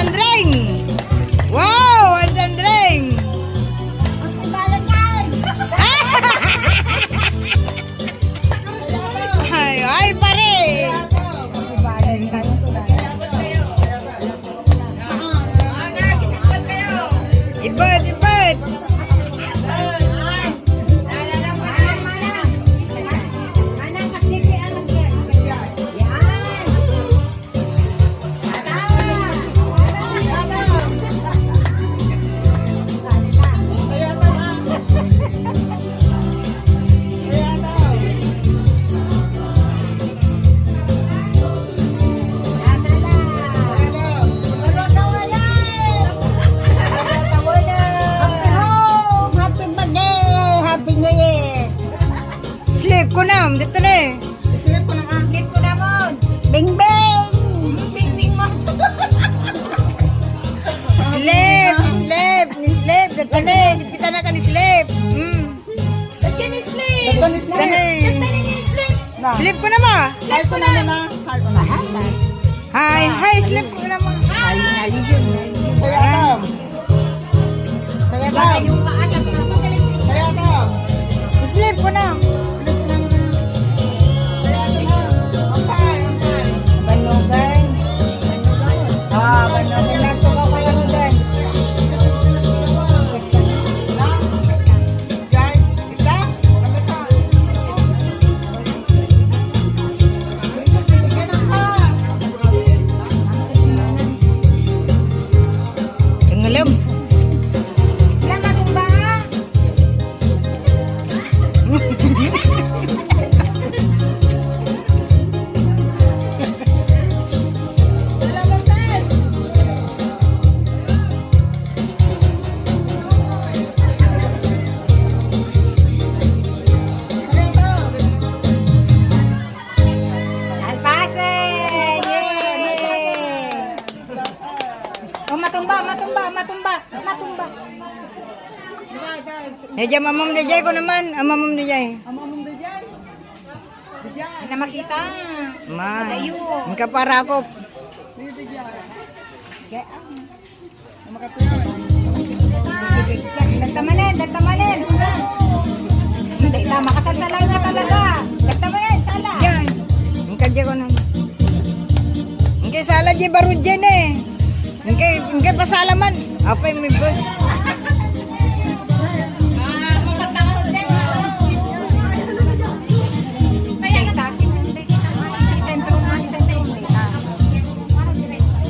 Sandring! Wow! Ang Sandring! Ay, pare! Ibad, ibad! Slip ko na, dito na eh. Slip ko na ka. Slip ko na mo. Bing bing. Bing bing mo. Slip, slip, ni slip, dito na eh. Kita na ka ni slip. Lagyan ni slip. Dito na eh. Lagyan ni slip. Slip ko na ma. Slip ko na muna. Hi ko na. Hi, hi, slip ko na ma. Saya daw. Saya daw. Yung kaanak na magaling. Saya daw. Slip ko na. Slip ko na muna. Saya daw. Ampay, ampay. Banugan. Ah, banugan na ito ka kaya mo dyan. Tenggelam. Lama tumba. Matumba. Deja mamam dejay ko naman. Mamam dejay. Na makita. Ma. Engka para ako. Dagtamanin. Hindi na makasalsalan na talaga. Dagtamanin, sala. Yan. Engka dyan ko naman. Engka sala dyan barud dyan eh. Engka pasalaman. Apa yung may bud?